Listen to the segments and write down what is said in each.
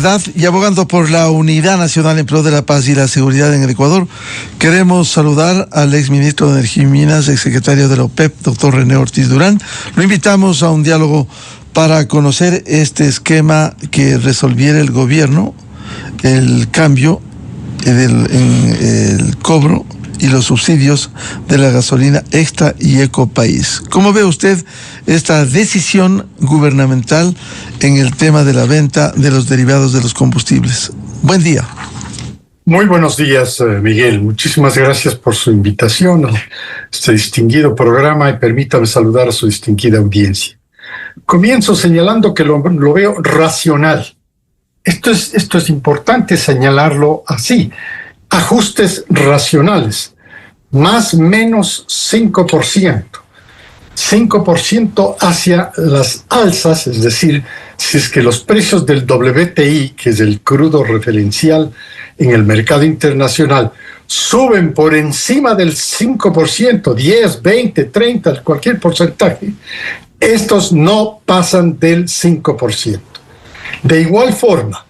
verdad y abogando por la unidad nacional en pro de la paz y la seguridad en el Ecuador, queremos saludar al exministro de Energía y Minas, exsecretario de la OPEP, doctor René Ortiz Durán. Lo invitamos a un diálogo para conocer este esquema que resolviera el gobierno, el cambio en el cobro y los subsidios de la gasolina extra y ecopaís. ¿Cómo ve usted esta decisión gubernamental en el tema de la venta de los derivados de los combustibles? Buen día. Muy buenos días, Miguel. Muchísimas gracias por su invitación a este distinguido programa y permítame saludar a su distinguida audiencia. Comienzo señalando que lo veo racional. Esto es importante señalarlo así. Ajustes racionales. Más menos 5%. 5% hacia las alzas, es decir, si es que los precios del WTI, que es el crudo referencial en el mercado internacional, suben por encima del 5%, 10, 20, 30, cualquier porcentaje, estos no pasan del 5%. De igual forma,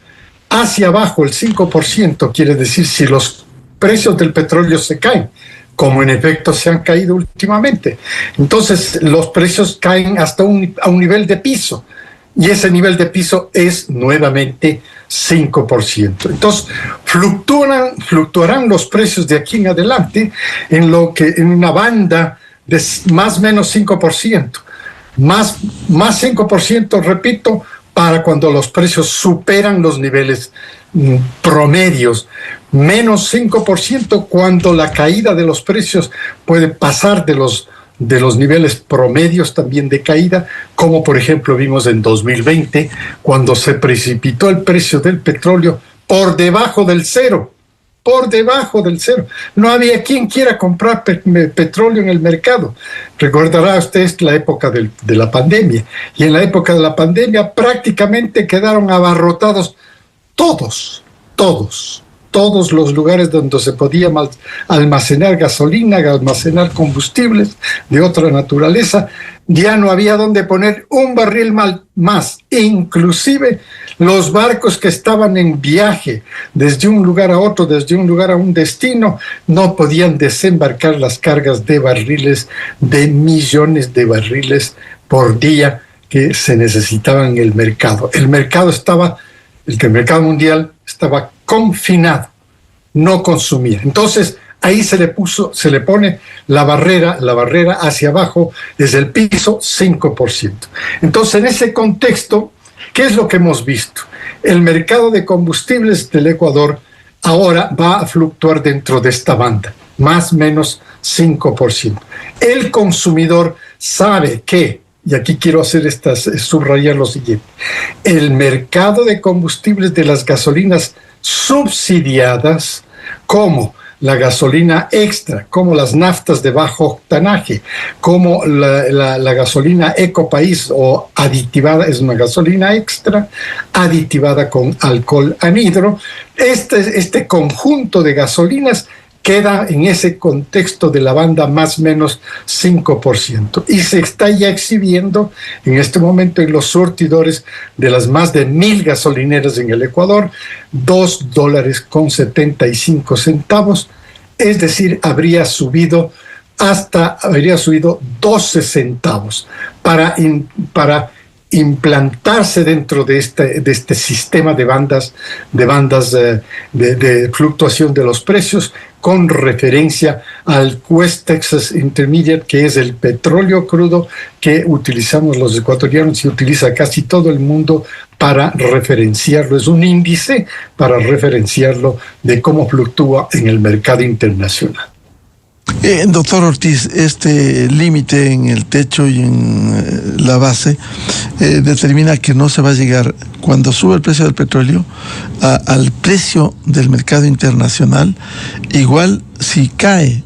hacia abajo el 5% quiere decir si los precios del petróleo se caen, como en efecto se han caído últimamente. Entonces los precios caen hasta a un nivel de piso, y ese nivel de piso es nuevamente 5%. Entonces fluctuarán los precios de aquí en adelante en una banda de más o menos 5%. Más 5%, repito, para cuando los precios superan los niveles promedios, menos 5% cuando la caída de los precios puede pasar de los niveles promedios también de caída, como por ejemplo vimos en 2020, cuando se precipitó el precio del petróleo por debajo del cero. No había quien quiera comprar petróleo en el mercado. Recordará usted la época de la pandemia. Y en la época de la pandemia prácticamente quedaron abarrotados todos los lugares donde se podía almacenar gasolina, almacenar combustibles de otra naturaleza. Ya no había donde poner un barril más. Inclusive los barcos que estaban en viaje desde un lugar a otro, desde un lugar a un destino, no podían desembarcar las cargas de barriles, de millones de barriles por día que se necesitaban en el mercado. El mercado mundial estaba confinado, no consumía. Entonces, ahí se le pone la barrera hacia abajo desde el piso 5%. Entonces, en ese contexto, ¿qué es lo que hemos visto? El mercado de combustibles del Ecuador ahora va a fluctuar dentro de esta banda, más o menos 5%. El consumidor sabe que, y aquí quiero subrayar lo siguiente, el mercado de combustibles de las gasolinas subsidiadas, como la gasolina extra, como las naftas de bajo octanaje, como la gasolina ecopaís o aditivada, es una gasolina extra aditivada con alcohol anhidro. Este conjunto de gasolinas queda en ese contexto de la banda más o menos 5%. Y se está ya exhibiendo en este momento en los surtidores de las más de 1,000 gasolineras en el Ecuador, $2.75, es decir, habría subido 12 centavos para implantarse dentro de este sistema de bandas de fluctuación de los precios con referencia al West Texas Intermediate, que es el petróleo crudo que utilizamos los ecuatorianos y utiliza casi todo el mundo para referenciarlo. Es un índice para referenciarlo de cómo fluctúa en el mercado internacional. Doctor Ortiz, este límite en el techo y en la base determina que no se va a llegar, cuando sube el precio del petróleo, al precio del mercado internacional. Igual, si cae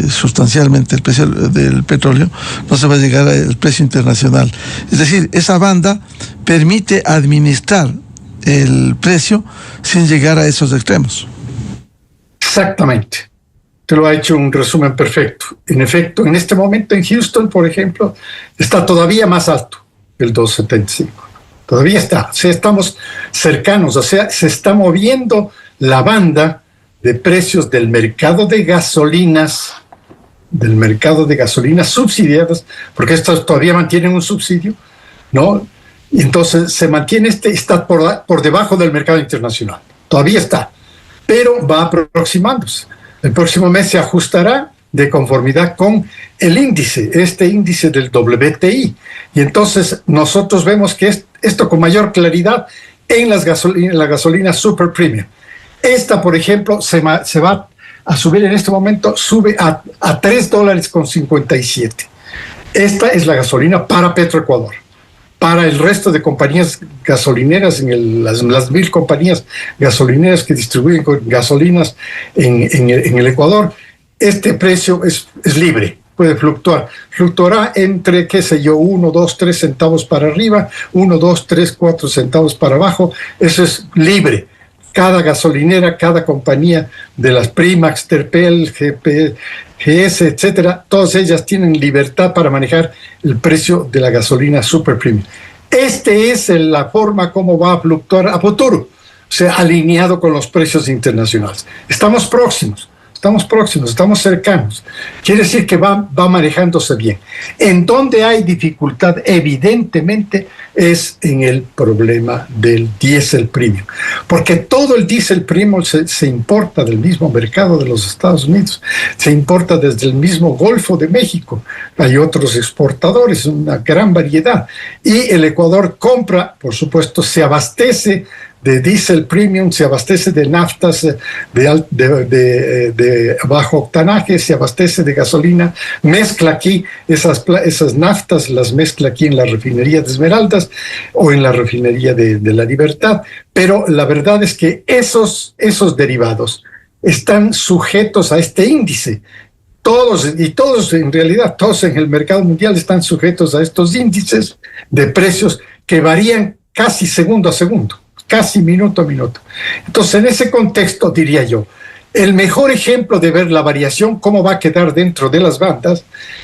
sustancialmente el precio del petróleo, no se va a llegar al precio internacional. Es decir, esa banda permite administrar el precio sin llegar a esos extremos. Exactamente. Te lo ha hecho un resumen perfecto. En efecto, en este momento en Houston, por ejemplo, está todavía más alto, el 2.75. todavía está. O sea, estamos cercanos, o sea, se está moviendo la banda de precios del mercado de gasolinas subsidiadas, porque estas todavía mantienen un subsidio, ¿no? Y entonces se mantiene está por debajo del mercado internacional. Todavía está, pero va aproximándose. El próximo mes se ajustará de conformidad con el índice, este índice del WTI. Y entonces nosotros vemos que esto con mayor claridad en la gasolina super premium. Esta, por ejemplo, se va a subir en este momento, sube a $3.57. Esta es la gasolina para Petroecuador. Para el resto de compañías gasolineras, las 1,000 compañías gasolineras que distribuyen gasolinas en el Ecuador, este precio es libre, puede fluctuar. Fluctuará entre, 1, 2, 3 centavos para arriba, 1, 2, 3, 4 centavos para abajo. Eso es libre. Cada gasolinera, cada compañía de las Primax, Terpel, GS, etcétera, todas ellas tienen libertad para manejar el precio de la gasolina super premium. Es la forma como va a fluctuar a futuro, o sea, alineado con los precios internacionales. Estamos próximos, estamos cercanos. Quiere decir que va manejándose bien. En donde hay dificultad, evidentemente, es en el problema del diésel premium. Porque todo el diésel premium se importa del mismo mercado de los Estados Unidos. Se importa desde el mismo Golfo de México. Hay otros exportadores, una gran variedad. Y el Ecuador compra, por supuesto, se abastece de diésel premium, se abastece de naftas de bajo octanaje, se abastece de gasolina, mezcla aquí esas naftas, las mezcla aquí en la refinería de Esmeraldas o en la refinería de La Libertad, pero la verdad es que esos derivados están sujetos a este índice. Todos en realidad, todos en el mercado mundial están sujetos a estos índices de precios que varían casi segundo a segundo, casi minuto a minuto. Entonces, en ese contexto, diría yo, el mejor ejemplo de ver la variación, cómo va a quedar dentro de las bandas,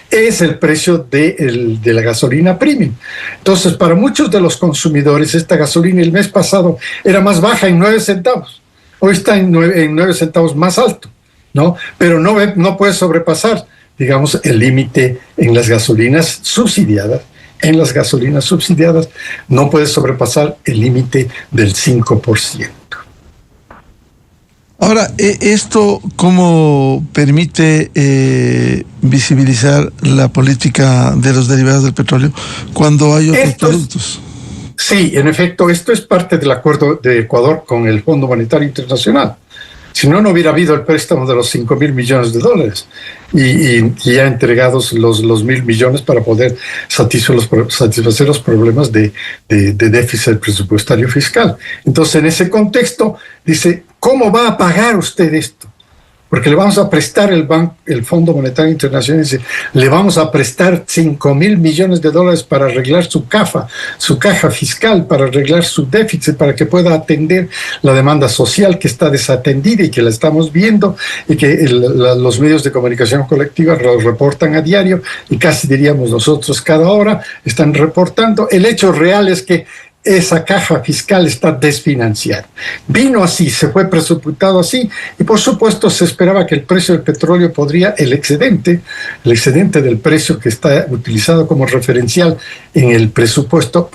es el precio de la gasolina premium. Entonces, para muchos de los consumidores, esta gasolina el mes pasado era más baja en 9 centavos. Hoy está en 9 centavos más alto, ¿no? Pero no puede sobrepasar, digamos, el límite en las gasolinas subsidiadas. En las gasolinas subsidiadas no puede sobrepasar el límite del 5%. Ahora, ¿esto cómo permite visibilizar la política de los derivados del petróleo cuando hay otros productos? Sí, en efecto, esto es parte del acuerdo de Ecuador con el Fondo Monetario Internacional. Si no hubiera habido el préstamo de los $5,000 millones y ya entregados los 1,000 millones para poder satisfacer los problemas de déficit presupuestario fiscal. Entonces, en ese contexto, dice, ¿cómo va a pagar usted esto? Porque le vamos a prestar el Fondo Monetario Internacional, dice, le vamos a prestar $5,000 millones para arreglar su caja fiscal, para arreglar su déficit, para que pueda atender la demanda social que está desatendida y que la estamos viendo y que los medios de comunicación colectiva lo reportan a diario y casi diríamos nosotros cada hora están reportando. El hecho real es que esa caja fiscal está desfinanciada. Vino así, se fue presupuestado así, y por supuesto se esperaba que el precio del petróleo el excedente del precio que está utilizado como referencial en el presupuesto,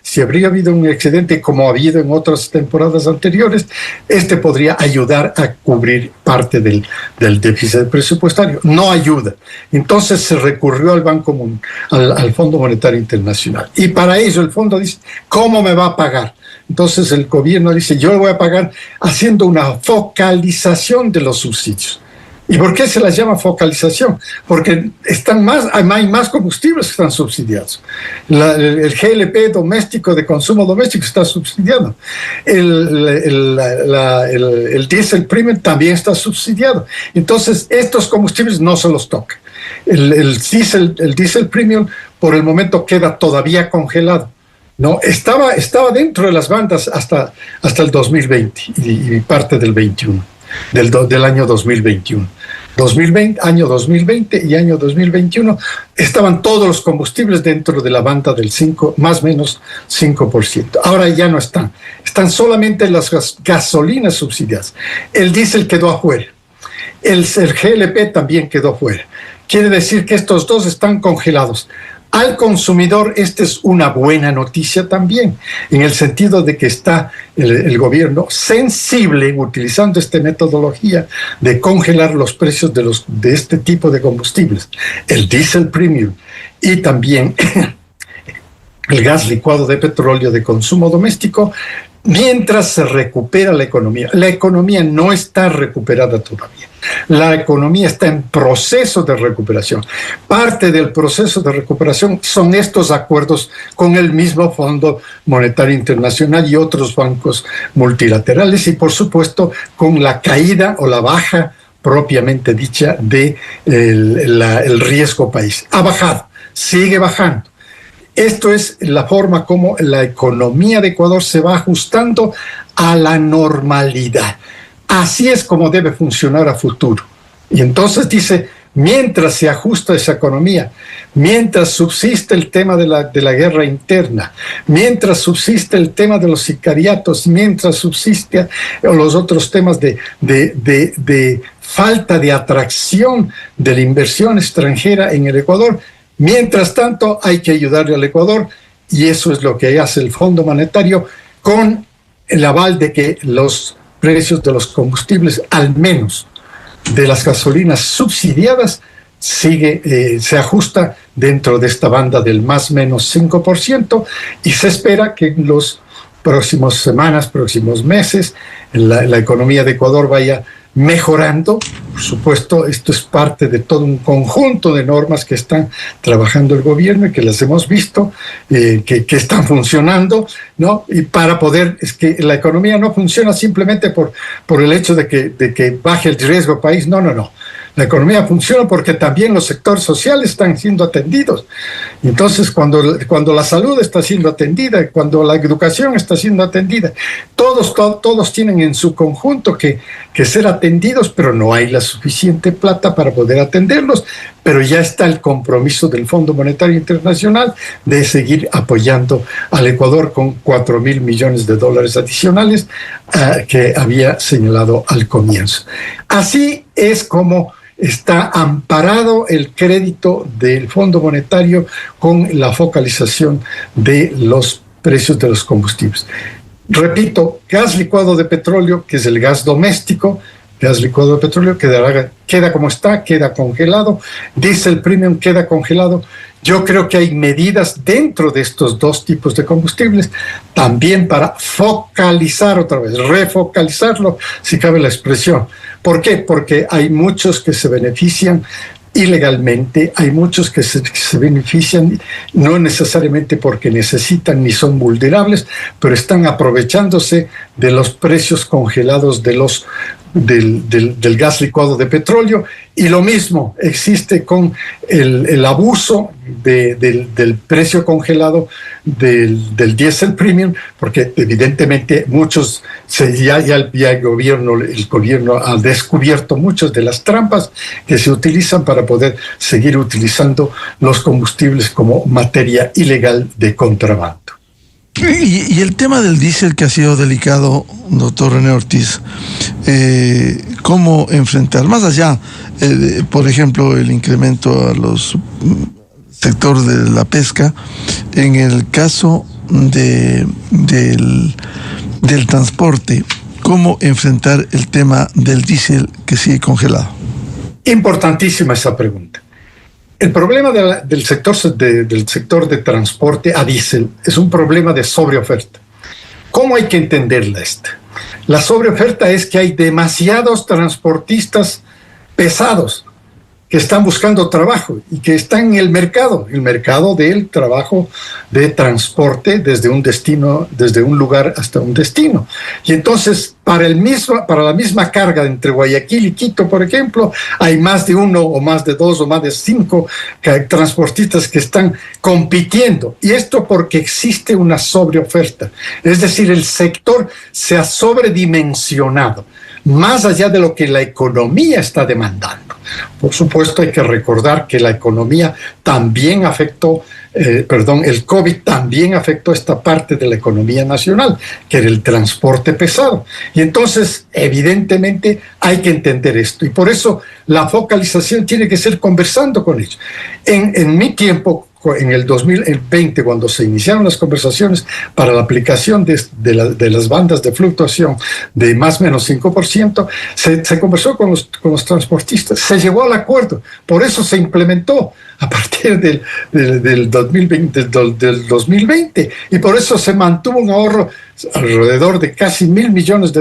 si habría habido un excedente como ha habido en otras temporadas anteriores, podría ayudar a cubrir parte del déficit presupuestario. No ayuda. Entonces se recurrió al al Fondo Monetario Internacional. Y para ello el fondo dice, ¿cómo me va a pagar? Entonces el gobierno dice, yo le voy a pagar haciendo una focalización de los subsidios. ¿Y por qué se las llama focalización? Porque hay más combustibles que están subsidiados. El GLP doméstico de consumo doméstico está subsidiado. El diésel premium también está subsidiado. Entonces, estos combustibles no se los toca. El diésel premium por el momento queda todavía congelado. No, estaba dentro de las bandas hasta el 2020 y parte del 21, del año 2021. Año 2020 y año 2021 estaban todos los combustibles dentro de la banda del 5, más o menos 5%. Ahora ya no están. Están solamente las gasolinas subsidiadas. El diésel quedó afuera. El GLP también quedó afuera. Quiere decir que estos dos están congelados. Al consumidor, esta es una buena noticia también, en el sentido de que está el gobierno sensible, utilizando esta metodología de congelar los precios de este tipo de combustibles, el diesel premium y también el gas licuado de petróleo de consumo doméstico, mientras se recupera la economía. La economía no está recuperada todavía. La economía está en proceso de recuperación. Parte del proceso de recuperación son estos acuerdos con el mismo Fondo Monetario Internacional y otros bancos multilaterales y, por supuesto, con la caída o la baja propiamente dicha de el riesgo país. Ha bajado, sigue bajando. Esto es la forma como la economía de Ecuador se va ajustando a la normalidad. Así es como debe funcionar a futuro. Y entonces dice, mientras se ajusta esa economía, mientras subsiste el tema de la guerra interna, mientras subsiste el tema de los sicariatos, mientras subsiste los otros temas de falta de atracción de la inversión extranjera en el Ecuador, mientras tanto, hay que ayudarle al Ecuador y eso es lo que hace el Fondo Monetario con el aval de que los precios de los combustibles, al menos de las gasolinas subsidiadas, se ajusta dentro de esta banda del más o menos 5% y se espera que en los próximas semanas, próximos meses, la economía de Ecuador vaya mejorando. Por supuesto, esto es parte de todo un conjunto de normas que están trabajando el gobierno y que las hemos visto, que están funcionando, ¿no? Y para poder, es que la economía no funciona simplemente por el hecho de que baje el riesgo país, no. La economía funciona porque también los sectores sociales están siendo atendidos. Entonces, cuando la salud está siendo atendida, cuando la educación está siendo atendida, todos tienen en su conjunto que ser atendidos, pero no hay la suficiente plata para poder atenderlos. Pero ya está el compromiso del Fondo Monetario Internacional de seguir apoyando al Ecuador con $4,000 millones adicionales que había señalado al comienzo. Así es como está amparado el crédito del Fondo Monetario con la focalización de los precios de los combustibles. Repito, gas licuado de petróleo, que es el gas doméstico, gas licuado de petróleo queda como está, queda congelado. Diesel premium queda congelado. Yo creo que hay medidas dentro de estos dos tipos de combustibles también para focalizar otra vez, refocalizarlo, si cabe la expresión. ¿Por qué? Porque hay muchos que se benefician ilegalmente, hay muchos que se benefician no necesariamente porque necesitan ni son vulnerables, pero están aprovechándose de los precios congelados del gas licuado de petróleo, y lo mismo existe con el abuso del precio congelado del diésel premium, porque evidentemente muchos el gobierno ha descubierto muchas de las trampas que se utilizan para poder seguir utilizando los combustibles como materia ilegal de contrabando. Y el tema del diésel, que ha sido delicado, doctor René Ortiz, ¿cómo enfrentar? Más allá, por ejemplo, el incremento a los sector de la pesca, en el caso del transporte, ¿cómo enfrentar el tema del diésel que sigue congelado? Importantísima esa pregunta. El problema del sector de transporte a diésel es un problema de sobreoferta. ¿Cómo hay que entenderla esta? La sobreoferta es que hay demasiados transportistas pesados que están buscando trabajo y que están en el mercado del trabajo de transporte desde un lugar hasta un destino. Y entonces, para la misma carga entre Guayaquil y Quito, por ejemplo, hay más de uno o más de dos o más de 5 transportistas que están compitiendo. Y esto porque existe una sobreoferta. Es decir, el sector se ha sobredimensionado, más allá de lo que la economía está demandando. Por supuesto, hay que recordar que la economía también afectó, el COVID también afectó esta parte de la economía nacional, que era el transporte pesado. Y entonces, evidentemente, hay que entender esto. Y por eso la focalización tiene que ser conversando con ellos. En mi tiempo, en el 2020, cuando se iniciaron las conversaciones para la aplicación de las bandas de fluctuación de más o menos 5%, se conversó con los transportistas, se llegó al acuerdo, por eso se implementó a partir del 2020, y por eso se mantuvo un ahorro alrededor de casi $1.000 millones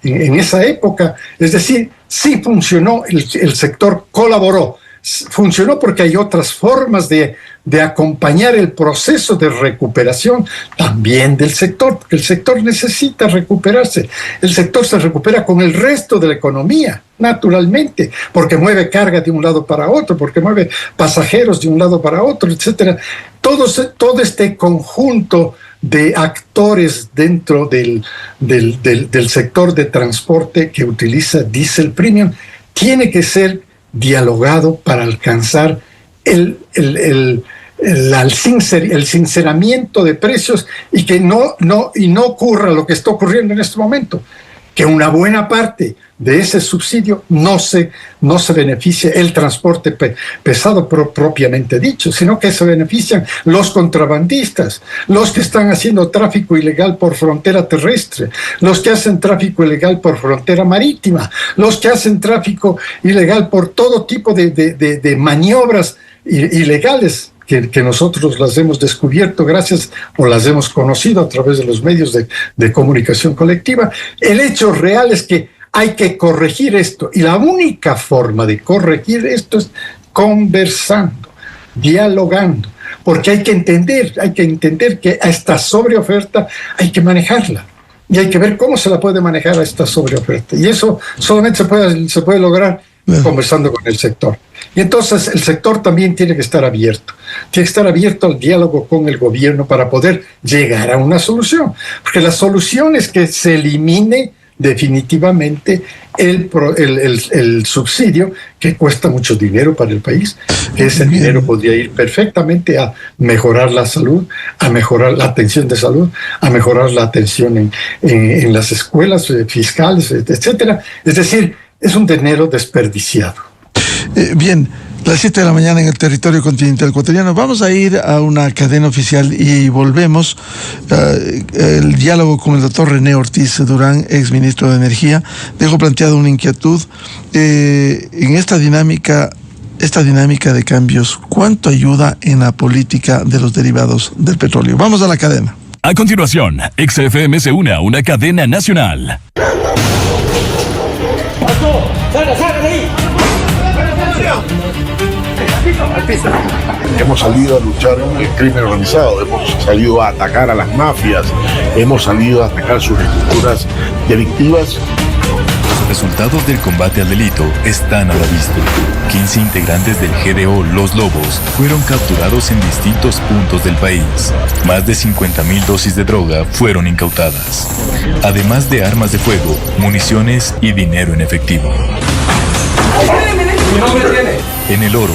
en esa época. Es decir, sí funcionó, el sector colaboró. Funcionó porque hay otras formas de acompañar el proceso de recuperación también del sector, porque el sector necesita recuperarse. El sector se recupera con el resto de la economía, naturalmente, porque mueve carga de un lado para otro, porque mueve pasajeros de un lado para otro, etc. Todo este conjunto de actores dentro del sector de transporte que utiliza Diesel Premium tiene que ser dialogado para alcanzar el sinceramiento de precios y que no ocurra lo que está ocurriendo en este momento, que una buena parte de ese subsidio no se beneficia el transporte pesado propiamente dicho, sino que se benefician los contrabandistas, los que están haciendo tráfico ilegal por frontera terrestre, los que hacen tráfico ilegal por frontera marítima, los que hacen tráfico ilegal por todo tipo de maniobras ilegales que nosotros las hemos descubierto o las hemos conocido a través de los medios de comunicación colectiva. El hecho real es que hay que corregir esto, y la única forma de corregir esto es conversando, dialogando, porque hay que entender que a esta sobreoferta hay que manejarla, y hay que ver cómo se la puede manejar a esta sobreoferta, y eso solamente se puede lograr conversando con el sector. Y entonces el sector también tiene que estar abierto al diálogo con el gobierno para poder llegar a una solución, porque la solución es que se elimine definitivamente el subsidio, que cuesta mucho dinero para el país, que ese dinero podría ir perfectamente a mejorar la salud, a mejorar la atención de salud, a mejorar la atención en las escuelas fiscales, etcétera. Es decir, es un dinero desperdiciado. Bien, las 7 de la mañana en el territorio continental ecuatoriano. Vamos a ir a una cadena oficial y volvemos. El diálogo con el doctor René Ortiz Durán, ex ministro de Energía, dejó planteada una inquietud en esta dinámica de cambios. ¿Cuánto ayuda en la política de los derivados del petróleo? Vamos a la cadena. A continuación, XFM se une a una cadena nacional. ¡Salga de ahí! Hemos salido a luchar con el crimen organizado, hemos salido a atacar a las mafias, hemos salido a atacar sus estructuras delictivas. Los resultados del combate al delito están a la vista. 15 integrantes del GDO Los Lobos fueron capturados en distintos puntos del país. Más de 50.000 dosis de droga fueron incautadas, además de armas de fuego, municiones y dinero en efectivo. En El Oro,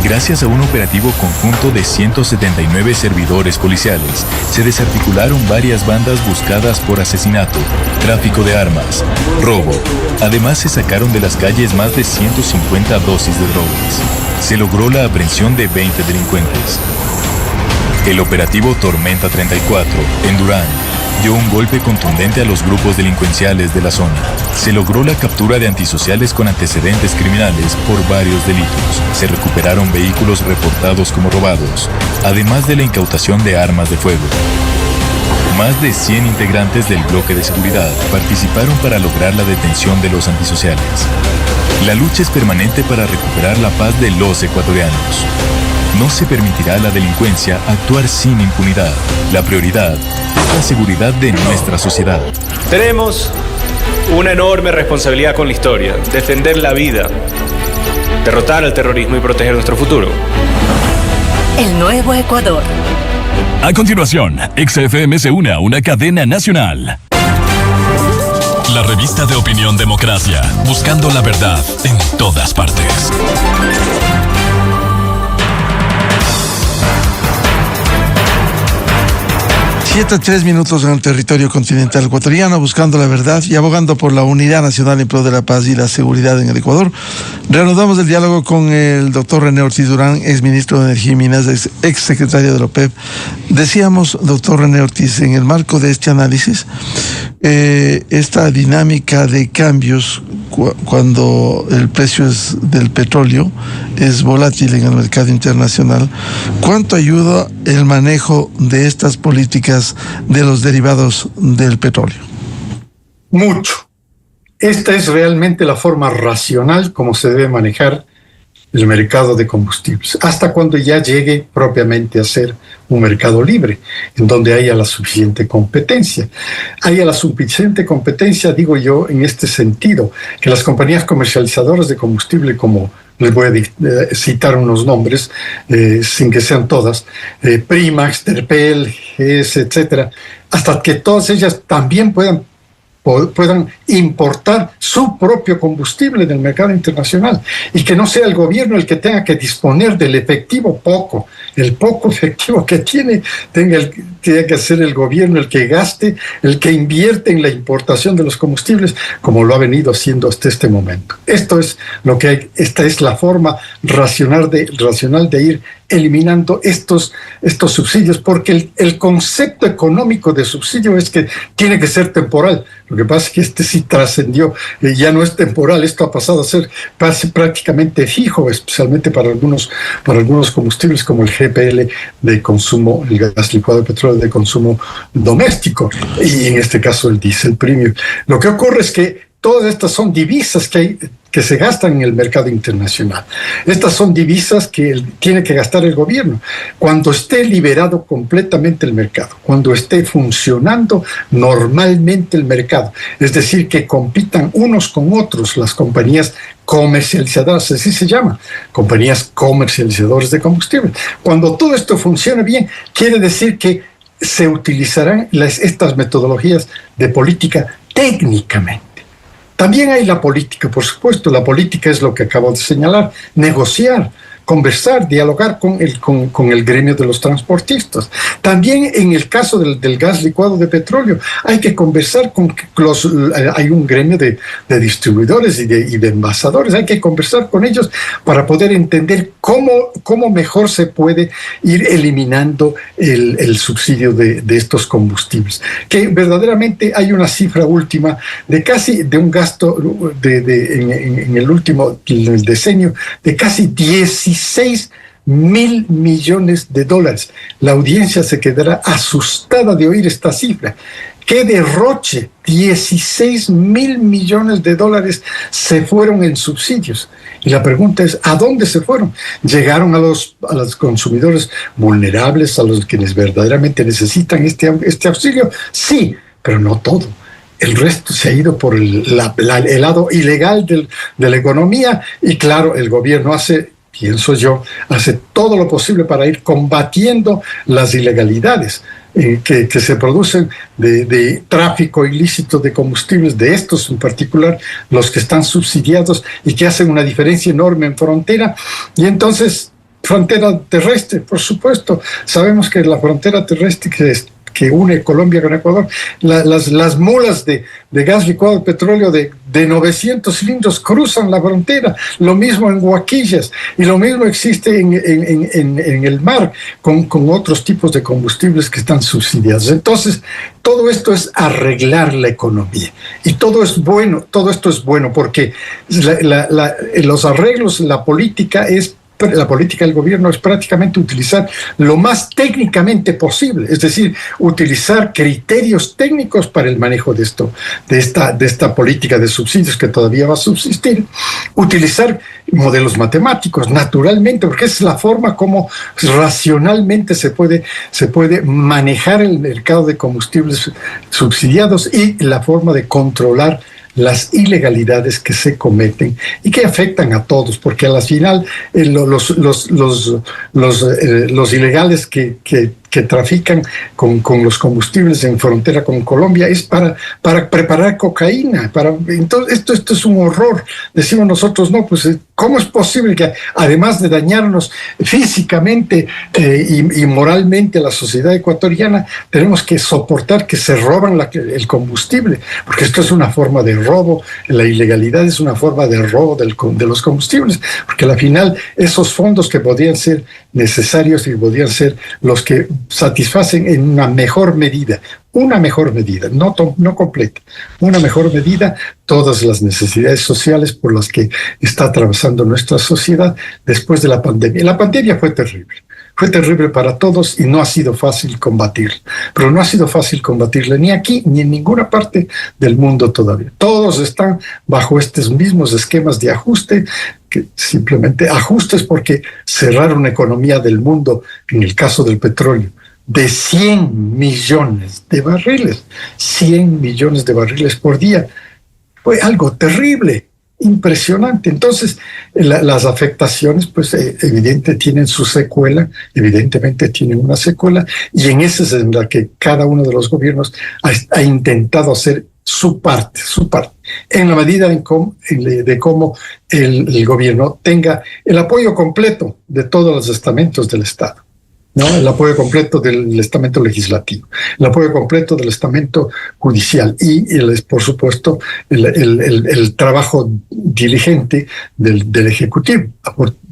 gracias a un operativo conjunto de 179 servidores policiales, se desarticularon varias bandas buscadas por asesinato, tráfico de armas, robo. Además, se sacaron de las calles más de 150 dosis de drogas. Se logró la aprehensión de 20 delincuentes. El operativo Tormenta 34, en Durán, dio un golpe contundente a los grupos delincuenciales de la zona. Se logró la captura de antisociales con antecedentes criminales por varios delitos. Se recuperaron vehículos reportados como robados, además de la incautación de armas de fuego. Más de 100 integrantes del bloque de seguridad participaron para lograr la detención de los antisociales. La lucha es permanente para recuperar la paz de los ecuatorianos. No se permitirá a la delincuencia actuar sin impunidad. La prioridad es la seguridad de nuestra sociedad. Tenemos una enorme responsabilidad con la historia, defender la vida, derrotar al terrorismo y proteger nuestro futuro. El nuevo Ecuador. A continuación, XFM se une a una cadena nacional. La revista de opinión Democracia, buscando la verdad en todas partes. 7:03 en el territorio continental ecuatoriano, buscando la verdad y abogando por la unidad nacional en pro de la paz y la seguridad en el Ecuador. Reanudamos el diálogo con el doctor René Ortiz Durán, exministro de Energía y Minas, exsecretario de la OPEP. Decíamos, doctor René Ortiz, en el marco de este análisis, esta dinámica de cambios cuando el precio del petróleo es volátil en el mercado internacional, ¿cuánto ayuda el manejo de estas políticas de los derivados del petróleo? Mucho. Esta es realmente la forma racional como se debe manejar el mercado de combustibles, hasta cuando ya llegue propiamente a ser un mercado libre, en donde haya la suficiente competencia. Haya la suficiente competencia, digo yo, en este sentido, que las compañías comercializadoras de combustible, como les voy a citar unos nombres, sin que sean todas, Primax, Terpel, GS, etcétera, hasta que todas ellas también puedan importar su propio combustible del mercado internacional y que no sea el gobierno el que tenga que disponer del efectivo el poco efectivo que tiene que ser el gobierno el que gaste, el que invierte en la importación de los combustibles, como lo ha venido haciendo hasta este momento. Esto es lo que hay, esta es la forma racional de ir eliminando estos subsidios, porque el concepto económico de subsidio es que tiene que ser temporal. Lo que pasa es que este sí trascendió, ya no es temporal, esto ha pasado a ser prácticamente fijo, especialmente para algunos combustibles como el GPL de consumo, el gas licuado de petróleo de consumo doméstico, y en este caso el diésel premium. Lo que ocurre es que todas estas son divisas que se gastan en el mercado internacional. Estas son divisas que tiene que gastar el gobierno. Cuando esté liberado completamente el mercado, cuando esté funcionando normalmente el mercado, es decir, que compitan unos con otros las compañías comercializadoras, así se llama, compañías comercializadoras de combustible. Cuando todo esto funciona bien, quiere decir que se utilizarán estas metodologías de política técnicamente. También hay la política, por supuesto. La política es lo que acabo de señalar: negociar, conversar, dialogar con el gremio de los transportistas. También en el caso del gas licuado de petróleo, hay que conversar hay un gremio de distribuidores y de envasadores, hay que conversar con ellos para poder entender cómo mejor se puede ir eliminando el subsidio de estos combustibles. Que verdaderamente hay una cifra última de un gasto en el decenio de casi 16.000 millones de dólares. La audiencia se quedará asustada de oír esta cifra. ¡Qué derroche! 16.000 millones de dólares se fueron en subsidios. Y la pregunta es, ¿a dónde se fueron? ¿Llegaron a los consumidores vulnerables, a los quienes verdaderamente necesitan este auxilio? Sí, pero no todo. El resto se ha ido por el lado ilegal de la economía, y claro, el gobierno pienso yo, hace todo lo posible para ir combatiendo las ilegalidades que se producen de tráfico ilícito de combustibles, de estos en particular, los que están subsidiados y que hacen una diferencia enorme en frontera. Y entonces, frontera terrestre, por supuesto, sabemos que la frontera terrestre que une Colombia con Ecuador, las mulas de gas licuado de petróleo de 900 cilindros cruzan la frontera, lo mismo en Huaquillas, y lo mismo existe en el mar con otros tipos de combustibles que están subsidiados. Entonces, todo esto es arreglar la economía, y todo esto es bueno porque los arreglos, la política del gobierno es prácticamente utilizar lo más técnicamente posible, es decir, utilizar criterios técnicos para el manejo de esta política de subsidios que todavía va a subsistir, utilizar modelos matemáticos, naturalmente, porque esa es la forma como racionalmente se puede manejar el mercado de combustibles subsidiados y la forma de controlar las ilegalidades que se cometen y que afectan a todos, porque al final los ilegales que que trafican con los combustibles en frontera con Colombia es para preparar cocaína. Entonces, esto es un horror. Decimos nosotros, no, pues, ¿cómo es posible que además de dañarnos físicamente y moralmente a la sociedad ecuatoriana, tenemos que soportar que se roban el combustible? Porque esto es una forma de robo, la ilegalidad es una forma de robo de los combustibles, porque al final esos fondos que podrían ser necesarios y podrían ser los que satisfacen en una mejor medida, no completa, una mejor medida todas las necesidades sociales por las que está atravesando nuestra sociedad después de la pandemia. La pandemia fue terrible para todos y no ha sido fácil combatirla, pero no ha sido fácil combatirla ni aquí ni en ninguna parte del mundo todavía. Todos están bajo estos mismos esquemas de ajuste, que simplemente ajustes porque cerrar una economía del mundo, en el caso del petróleo, de 100 millones de barriles, 100 millones de barriles por día, fue algo terrible, impresionante. Entonces, las afectaciones, pues, evidentemente tienen su secuela, y en esa es en la que cada uno de los gobiernos ha intentado hacer su parte, en la medida de cómo el gobierno tenga el apoyo completo de todos los estamentos del Estado, ¿no? El apoyo completo del estamento legislativo, el apoyo completo del estamento judicial y, por supuesto, el trabajo diligente del Ejecutivo.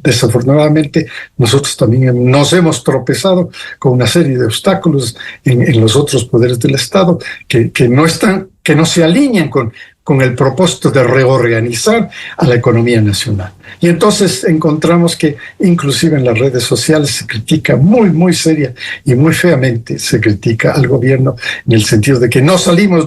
Desafortunadamente, nosotros también nos hemos tropezado con una serie de obstáculos en los otros poderes del Estado que no se alinean con el propósito de reorganizar a la economía nacional. Y entonces encontramos que inclusive en las redes sociales se critica muy, muy seria y muy feamente, se critica al gobierno en el sentido de que no salimos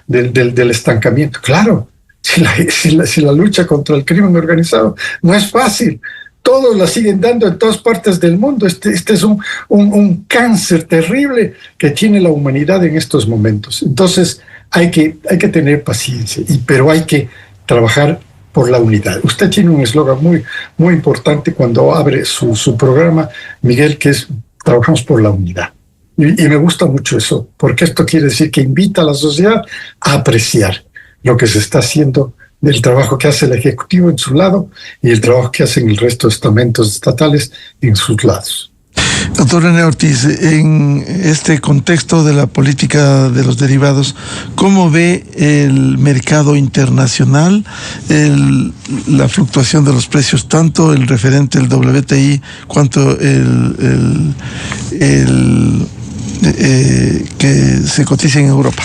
del estancamiento. Claro, si la lucha contra el crimen organizado no es fácil, todos la siguen dando en todas partes del mundo. Este es un cáncer terrible que tiene la humanidad en estos momentos. Entonces, hay que tener paciencia, pero hay que trabajar por la unidad. Usted tiene un eslogan muy, muy importante cuando abre su programa, Miguel, que es trabajamos por la unidad. Y me gusta mucho eso, porque esto quiere decir que invita a la sociedad a apreciar lo que se está haciendo, del trabajo que hace el Ejecutivo en su lado y el trabajo que hacen el resto de estamentos estatales en sus lados. Doctor René Ortiz, en este contexto de la política de los derivados, ¿cómo ve el mercado internacional, la fluctuación de los precios, tanto el referente, el WTI, cuanto que se cotiza en Europa?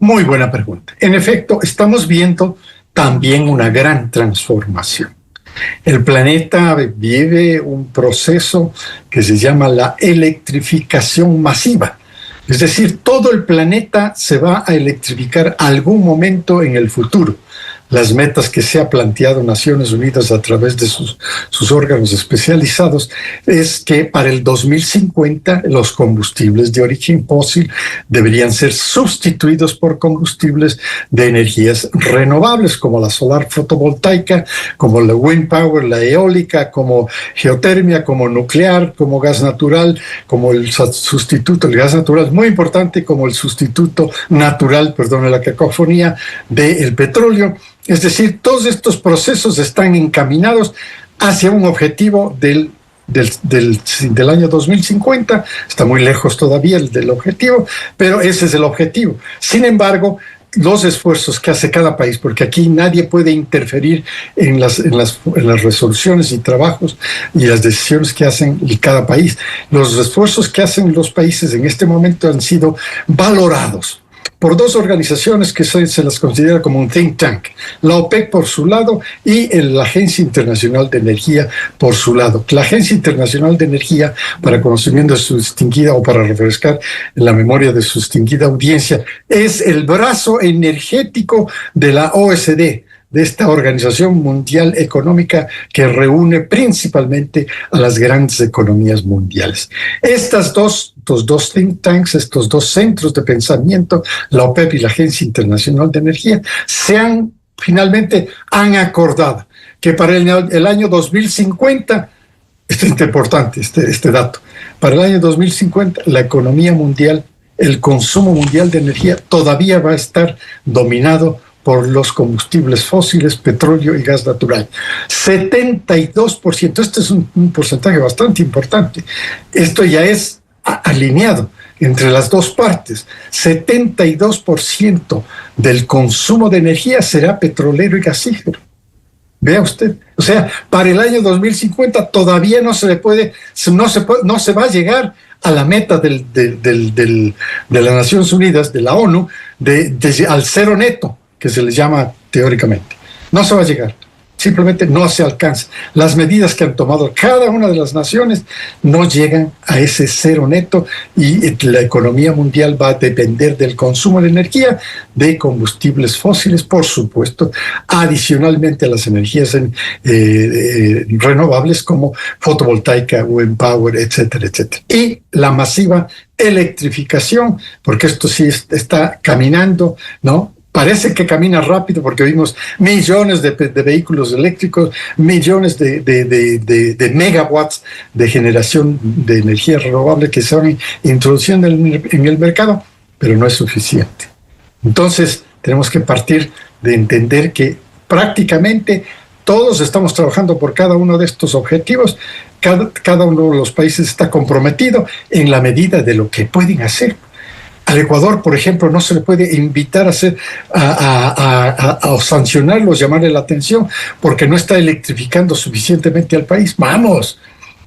Muy buena pregunta. En efecto, estamos viendo también una gran transformación. El planeta vive un proceso que se llama la electrificación masiva. Es decir, todo el planeta se va a electrificar algún momento en el futuro. Las metas que se ha planteado Naciones Unidas a través de sus órganos especializados es que para el 2050 los combustibles de origen fósil deberían ser sustituidos por combustibles de energías renovables, como la solar fotovoltaica, como la wind power, la eólica, como geotermia, como nuclear, como gas natural, como el sustituto, el gas natural es muy importante, como el sustituto natural, perdón la cacofonía, del petróleo. Es decir, todos estos procesos están encaminados hacia un objetivo del año 2050. Está muy lejos todavía del objetivo, pero ese es el objetivo. Sin embargo, los esfuerzos que hace cada país, porque aquí nadie puede interferir en las resoluciones y trabajos y las decisiones que hacen cada país. Los esfuerzos que hacen los países en este momento han sido valorados por dos organizaciones que se las considera como un think tank, la OPEC por su lado y la Agencia Internacional de Energía por su lado. La Agencia Internacional de Energía, para conocimiento de su distinguida o para refrescar la memoria de su distinguida audiencia, es el brazo energético de la OSD, de esta Organización Mundial Económica que reúne principalmente a las grandes economías mundiales. Estos dos think tanks, estos dos centros de pensamiento, la OPEP y la Agencia Internacional de Energía, finalmente han acordado que para el año 2050 Esto es importante, este dato. Para el año 2050, la economía mundial, el consumo mundial de energía todavía va a estar dominado por los combustibles fósiles, petróleo y gas natural. 72%, este es un porcentaje bastante importante. Esto ya es alineado entre las dos partes. 72% del consumo de energía será petrolero y gasífero. Vea usted, o sea, para el año 2050 todavía no se va a llegar a la meta de las Naciones Unidas, de la ONU, al cero neto, que se les llama teóricamente. No se va a llegar, simplemente no se alcanza. Las medidas que han tomado cada una de las naciones no llegan a ese cero neto y la economía mundial va a depender del consumo de energía de combustibles fósiles, por supuesto, adicionalmente a las energías renovables como fotovoltaica, wind power, etcétera, etcétera. Y la masiva electrificación, porque esto sí está caminando, ¿no? Parece que camina rápido porque vimos millones de vehículos eléctricos, millones de megawatts de generación de energía renovable que se van introduciendo en el mercado, pero no es suficiente. Entonces, tenemos que partir de entender que prácticamente todos estamos trabajando por cada uno de estos objetivos. Cada uno de los países está comprometido en la medida de lo que pueden hacer. Al Ecuador, por ejemplo, no se le puede invitar a sancionarlos, llamarle la atención, porque no está electrificando suficientemente al país. ¡Vamos!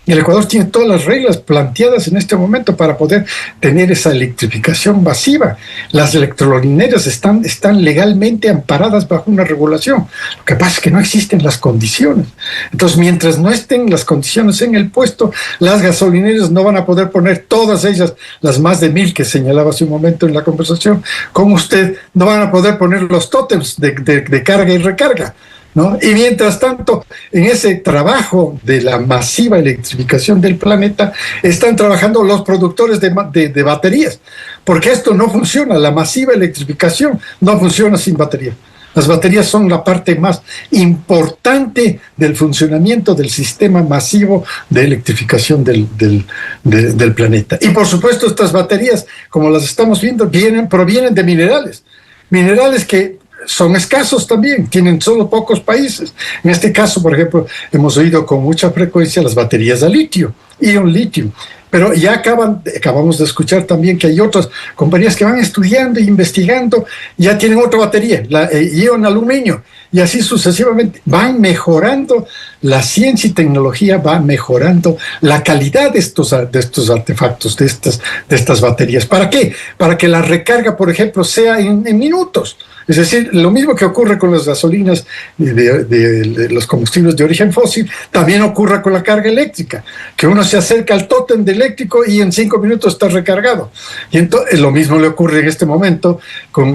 El Ecuador tiene todas las reglas planteadas en este momento para poder tener esa electrificación masiva. Las electrolineras están legalmente amparadas bajo una regulación. Lo que pasa es que no existen las condiciones. Entonces, mientras no estén las condiciones en el puesto, las gasolineras no van a poder poner todas ellas, las más de 1,000 que señalaba hace un momento en la conversación con usted, no van a poder poner los tótems de carga y recarga, ¿no? Y mientras tanto, en ese trabajo de la masiva electrificación del planeta, están trabajando los productores de baterías, porque esto no funciona, la masiva electrificación no funciona sin batería. Las baterías son la parte más importante del funcionamiento del sistema masivo de electrificación del planeta. Y por supuesto, estas baterías, como las estamos viendo, provienen de minerales que son escasos también, tienen solo pocos países. En este caso, por ejemplo, hemos oído con mucha frecuencia las baterías de litio, ion litio, pero ya acabamos de escuchar también que hay otras compañías que van estudiando e investigando, ya tienen otra batería, la ion aluminio, y así sucesivamente. Van mejorando la ciencia y tecnología, va mejorando la calidad de estos artefactos, de estas baterías. ¿Para qué? Para que la recarga, por ejemplo, sea en minutos. Es decir, lo mismo que ocurre con las gasolinas de los combustibles de origen fósil, también ocurre con la carga eléctrica, que uno se acerca al tótem de eléctrico y en 5 minutos está recargado. Y entonces lo mismo le ocurre en este momento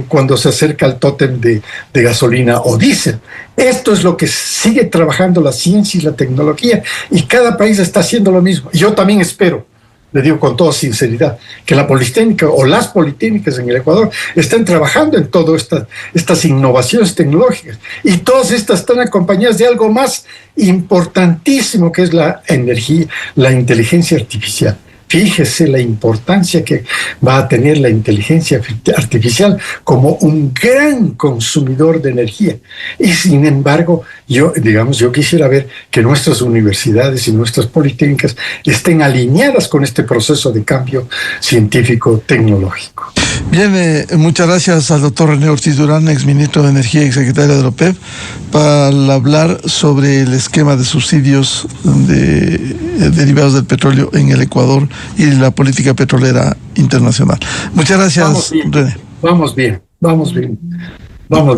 cuando se acerca al tótem de gasolina o diésel. Esto es lo que sigue trabajando la ciencia y la tecnología, y cada país está haciendo lo mismo. Yo también espero, le digo con toda sinceridad, que la Politécnica o las Politécnicas en el Ecuador estén trabajando en todas estas innovaciones tecnológicas, y todas estas están acompañadas de algo más importantísimo, que es la energía, la inteligencia artificial. Fíjese la importancia que va a tener la inteligencia artificial como un gran consumidor de energía. Y sin embargo, yo quisiera ver que nuestras universidades y nuestras politécnicas estén alineadas con este proceso de cambio científico-tecnológico. Bien, muchas gracias al doctor René Ortiz Durán, exministro de Energía y exsecretario de la OPEP, para hablar sobre el esquema de subsidios derivados del petróleo en el Ecuador y la política petrolera internacional. Muchas gracias, René. Vamos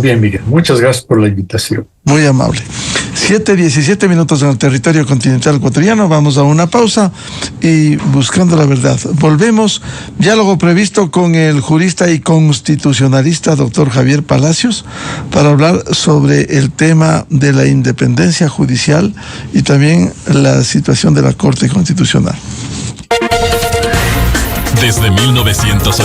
bien, Miguel. Muchas gracias por la invitación. Muy amable. 7:17 en el territorio continental ecuatoriano. Vamos a una pausa y buscando la verdad. Volvemos. Diálogo previsto con el jurista y constitucionalista doctor Javier Palacios para hablar sobre el tema de la independencia judicial y también la situación de la Corte Constitucional. Desde 1980.